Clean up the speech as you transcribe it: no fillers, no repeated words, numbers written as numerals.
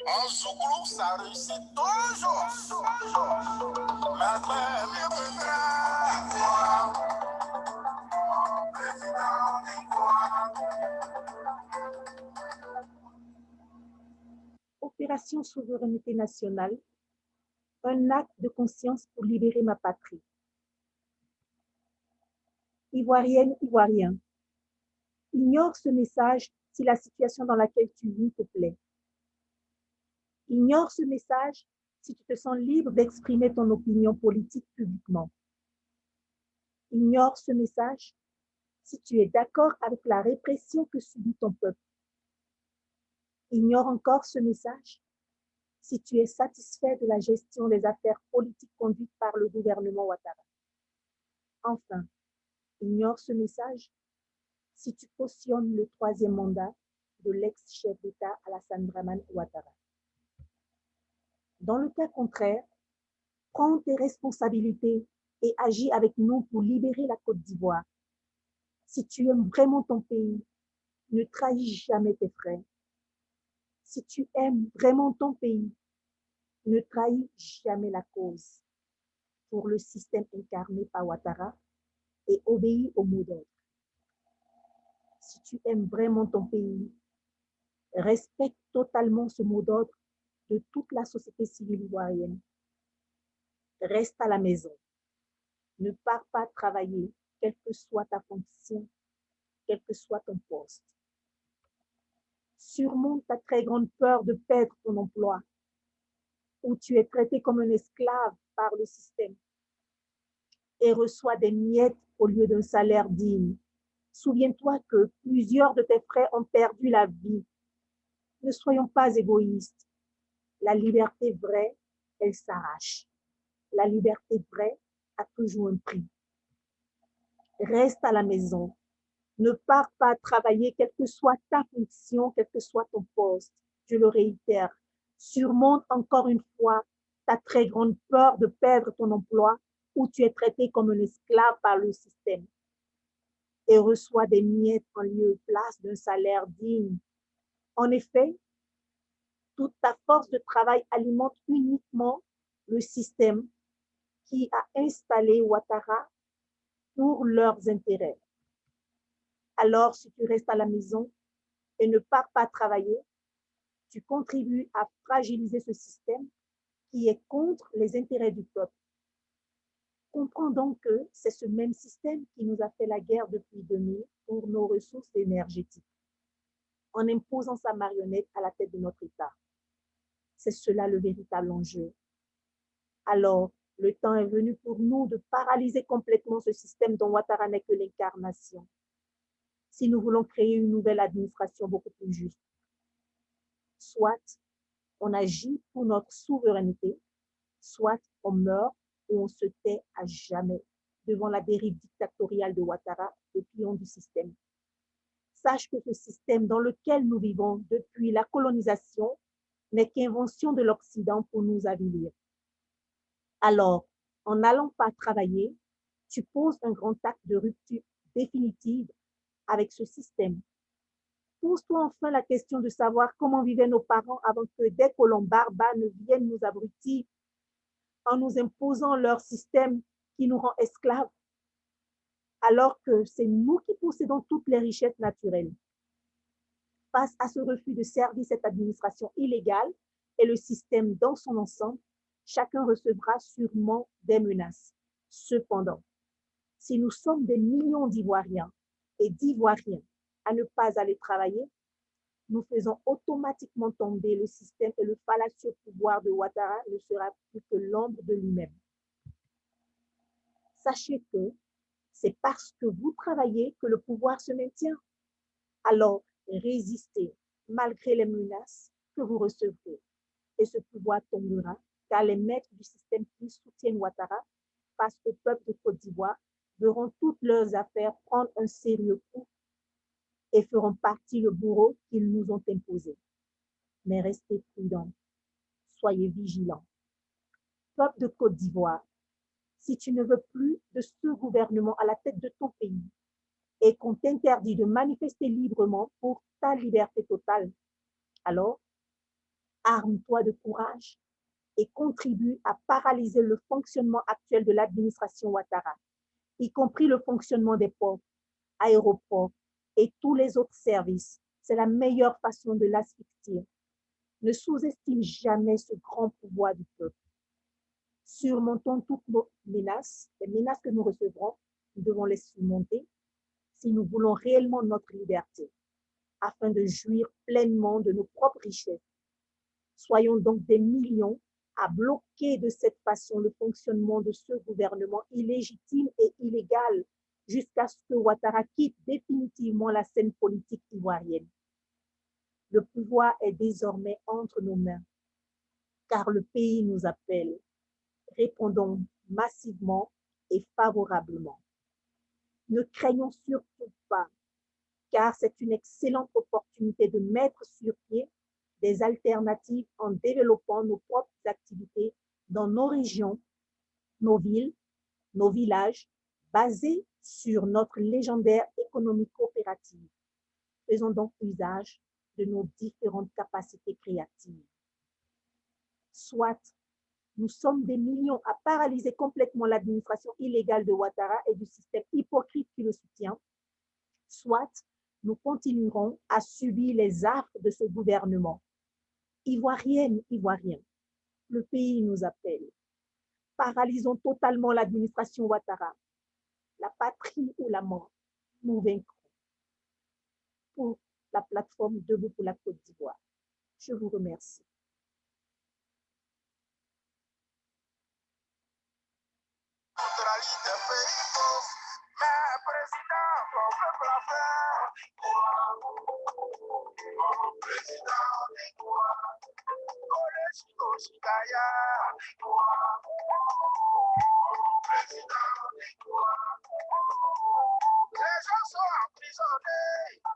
En Zouglou, ça réussit toujours. Mais mieux que Opération Souveraineté nationale, un acte de conscience pour libérer ma patrie. Ivoirienne, Ivoirien, ignore ce message si la situation dans laquelle tu vis te plaît. Ignore ce message si tu te sens libre d'exprimer ton opinion politique publiquement. Ignore ce message si tu es d'accord avec la répression que subit ton peuple. Ignore encore ce message si tu es satisfait de la gestion des affaires politiques conduites par le gouvernement Ouattara. Enfin, ignore ce message si tu cautionnes le troisième mandat de l'ex-chef d'État Alassane Dramane Ouattara. Dans le cas contraire, prends tes responsabilités et agis avec nous pour libérer la Côte d'Ivoire. Si tu aimes vraiment ton pays, ne trahis jamais tes frères. Si tu aimes vraiment ton pays, ne trahis jamais la cause pour le système incarné par Ouattara et obéis au mot d'ordre. Si tu aimes vraiment ton pays, respecte totalement ce mot d'ordre de toute la société civile ivoirienne. Reste à la maison. Ne pars pas travailler, quelle que soit ta fonction, quel que soit ton poste. Surmonte ta très grande peur de perdre ton emploi, où tu es traité comme un esclave par le système et reçois des miettes au lieu d'un salaire digne. Souviens-toi que plusieurs de tes frères ont perdu la vie. Ne soyons pas égoïstes. La liberté vraie, elle s'arrache. La liberté vraie a toujours un prix. Reste à la maison. Ne pars pas travailler, quelle que soit ta fonction, quel que soit ton poste. Je le réitère. Surmonte encore une fois ta très grande peur de perdre ton emploi où tu es traité comme un esclave par le système et reçois des miettes en lieu et place d'un salaire digne. En effet, toute ta force de travail alimente uniquement le système qui a installé Ouattara pour leurs intérêts. Alors, si tu restes à la maison et ne pars pas travailler, tu contribues à fragiliser ce système qui est contre les intérêts du peuple. Comprends donc que c'est ce même système qui nous a fait la guerre depuis 2000 pour nos ressources énergétiques, en imposant sa marionnette à la tête de notre État. C'est cela le véritable enjeu. Alors, le temps est venu pour nous de paralyser complètement ce système dont Ouattara n'est que l'incarnation, si nous voulons créer une nouvelle administration beaucoup plus juste. Soit on agit pour notre souveraineté, soit on meurt ou on se tait à jamais devant la dérive dictatoriale de Ouattara, le pion du système. Sache que ce système dans lequel nous vivons depuis la colonisation n'est qu'invention de l'Occident pour nous avilir. Alors, en n'allant pas travailler, tu poses un grand acte de rupture définitive avec ce système. Pose-toi enfin la question de savoir comment vivaient nos parents avant que des colons barbares ne viennent nous abrutir en nous imposant leur système qui nous rend esclaves, alors que c'est nous qui possédons toutes les richesses naturelles. Face à ce refus de servir cette administration illégale et le système dans son ensemble, chacun recevra sûrement des menaces. Cependant, si nous sommes des millions d'Ivoiriens et d'Ivoiriens à ne pas aller travailler, nous faisons automatiquement tomber le système et le fallacieux pouvoir de Ouattara ne sera plus que l'ombre de lui-même. Sachez que c'est parce que vous travaillez que le pouvoir se maintient. Alors, résistez malgré les menaces que vous recevrez et ce pouvoir tombera car les maîtres du système qui soutiennent Ouattara face au peuple de Côte d'Ivoire verront toutes leurs affaires prendre un sérieux coup et feront partie le bourreau qu'ils nous ont imposé. Mais restez prudents, soyez vigilants. Peuple de Côte d'Ivoire, si tu ne veux plus de ce gouvernement à la tête de ton pays et qu'on t'interdit de manifester librement pour ta liberté totale, alors Arme-toi de courage et contribue à paralyser le fonctionnement actuel de l'administration Ouattara, y compris le fonctionnement des ports, aéroports et tous les autres services. C'est la meilleure façon de l'asphyxier. Ne sous-estime jamais ce grand pouvoir du peuple. Surmontons toutes nos menaces, les menaces que nous recevrons, nous devons les surmonter si nous voulons réellement notre liberté, afin de jouir pleinement de nos propres richesses. Soyons donc des millions à bloquer de cette façon le fonctionnement de ce gouvernement illégitime et illégal jusqu'à ce que Ouattara quitte définitivement la scène politique ivoirienne. Le pouvoir est désormais entre nos mains, car le pays nous appelle. Répondons massivement et favorablement. Ne craignons surtout pas, car c'est une excellente opportunité de mettre sur pied des alternatives en développant nos propres activités dans nos régions, nos villes, nos villages, basés sur notre légendaire économie coopérative. Faisons donc usage de nos différentes capacités créatives. Soit nous sommes des millions à paralyser complètement l'administration illégale de Ouattara et du système hypocrite qui le soutient, soit nous continuerons à subir les affres de ce gouvernement. Ivoirienne, Ivoirien, le pays nous appelle. Paralysons totalement l'administration Ouattara. La patrie ou la mort, nous vaincrons. Pour la plateforme Debout pour la Côte d'Ivoire. Je vous remercie. Mais président, mon peuple a fait. Mon président, Collège Oshikaya. Mon président, les gens sont emprisonnés.